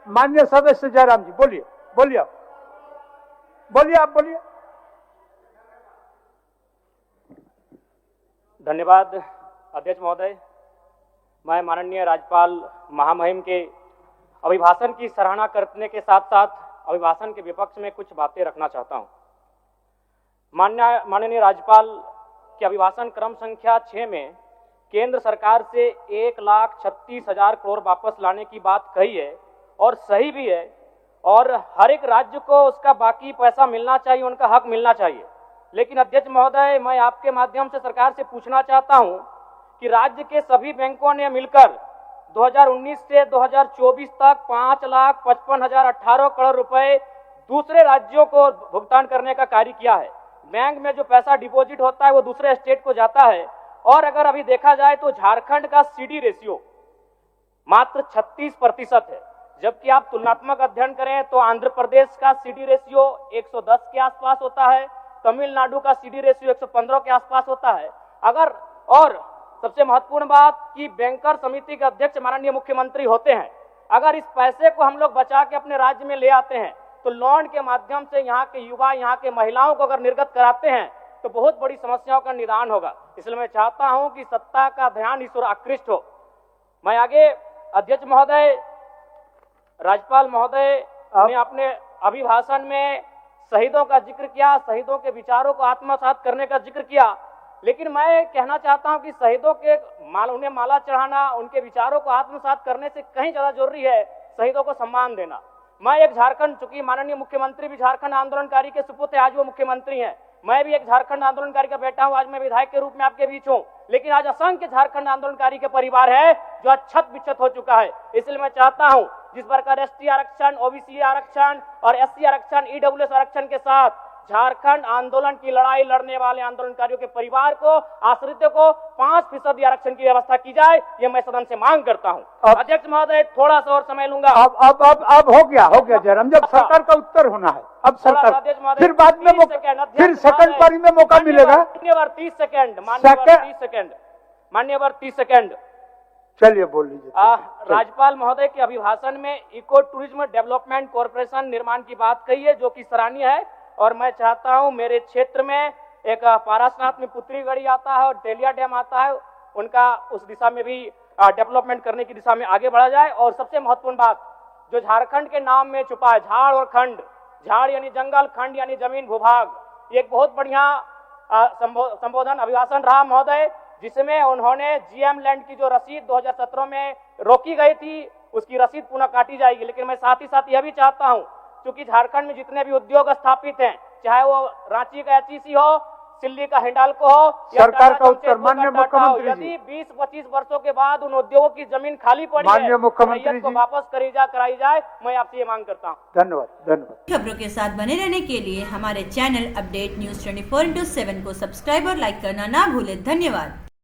माननीय सदस्य जयराम जी बोलिए, बोलिए आप, बोलिए आप, बोलिए। धन्यवाद अध्यक्ष महोदय। मैं माननीय राज्यपाल महामहिम के अभिभाषण की सराहना करने के साथ साथ अभिभाषण के विपक्ष में कुछ बातें रखना चाहता हूं। माननीय राज्यपाल के अभिभाषण क्रम संख्या 6 में केंद्र सरकार से 1,36,000 करोड़ वापस लाने की बात कही है और सही भी है, और हर एक राज्य को उसका बाकी पैसा मिलना चाहिए, उनका हक मिलना चाहिए। लेकिन अध्यक्ष महोदय, मैं आपके माध्यम से सरकार से पूछना चाहता हूं कि राज्य के सभी बैंकों ने मिलकर 2019 से 2024 तक 5,55,018 करोड़ रुपए दूसरे राज्यों को भुगतान करने का कार्य किया है। बैंक में जो पैसा डिपॉजिट होता है वो दूसरे स्टेट को जाता है, और अगर अभी देखा जाए तो झारखंड का सीडी रेशियो मात्र 36% है, जबकि आप तुलनात्मक अध्ययन करें तो आंध्र प्रदेश का सीडी रेशियो 110 के आसपास होता है, तमिलनाडु का सीडी रेशियो 115 के आसपास होता है। अगर और सबसे महत्वपूर्ण बात कि बैंकर समिति के अध्यक्ष माननीय मुख्यमंत्री होते हैं, अगर इस पैसे को हम लोग बचा के अपने राज्य में ले आते हैं तो लोन के माध्यम से यहाँ के युवा, यहाँ के महिलाओं को अगर निर्गत कराते हैं तो बहुत बड़ी समस्याओं का निदान होगा। इसलिए मैं चाहता हूं कि सत्ता का ध्यान इस ओर आकृष्ट हो। मैं आगे अध्यक्ष महोदय, राज्यपाल महोदय ने अपने अभिभाषण में शहीदों का जिक्र किया, शहीदों के विचारों को आत्मसात करने का जिक्र किया, लेकिन मैं कहना चाहता हूं कि शहीदों के उन्हें माला चढ़ाना, उनके विचारों को आत्मसात करने से कहीं ज्यादा जरूरी है शहीदों को सम्मान देना। मैं एक झारखंड, चूंकि माननीय मुख्यमंत्री भी झारखंड आंदोलनकारी के सुपुत्र आज वो मुख्यमंत्री हैं, मैं भी एक झारखंड आंदोलनकारी का बेटा हूं, आज मैं विधायक के रूप में आपके बीच हूं, लेकिन आज असंख्य झारखंड आंदोलनकारी के परिवार है जो आज छत बिछत हो चुका है। इसलिए मैं चाहता हूं जिस प्रकार एसटी आरक्षण, ओबीसी आरक्षण और एससी आरक्षण, ईडब्ल्यूएस आरक्षण के साथ झारखंड आंदोलन की लड़ाई लड़ने वाले आंदोलनकारियों के परिवार को, आश्रितों को 5% आरक्षण की व्यवस्था की जाए, ये मैं सदन से मांग करता हूं। अध्यक्ष महोदय, थोड़ा सा और समय लूंगा। अब हो गया जयराम, जब सरकार का उत्तर होना है, अब सरकार फिर बाद में फिर सेकंड पारी में मौका मिलेगा। मान्यवर 30 सेकंड, मान्यवर 30 सेकंड। चलिए बोल लीजिए। राज्यपाल महोदय के अभिभाषण में इको टूरिज्म डेवलपमेंट कॉर्पोरेशन निर्माण की बात कही है, जो कि सराहनीय है, और मैं चाहता हूं मेरे क्षेत्र में एक पारासनाथ में पुत्री गढ़ी आता है और तेलिया डैम आता है, उनका उस दिशा में भी डेवलपमेंट करने की दिशा में आगे बढ़ा जाए। और सबसे महत्वपूर्ण बात जो झारखंड के नाम में छुपा है, झाड़ और खंड, झाड़ यानी जंगल, खंड यानी जमीन भूभाग, ये एक बहुत बढ़िया संबोधन अभिभाषण रहा महोदय, जिसमें उन्होंने जीएम लैंड की जो रसीद 2017 में रोकी गई थी उसकी रसीद पुनः काटी जाएगी। लेकिन मैं साथ ही साथ यह भी चाहता हूं, क्योंकि झारखंड में जितने भी उद्योग स्थापित हैं, चाहे वो रांची का एचईसी हो, सिल्ली का हिंडाल्को हो, सरकार का उत्तर माननीय मुख्यमंत्री जी, यदि 20-25 वर्षों के बाद उन उद्योगों की जमीन खाली पड़ी है, मुख्यमंत्री को वापस कराई जाए, मैं आपसे ये मांग करता हूँ। धन्यवाद। खबरों के साथ बने रहने के लिए हमारे चैनल अपडेट न्यूज 24/7 को सब्सक्राइब और लाइक करना ना भूलें। धन्यवाद।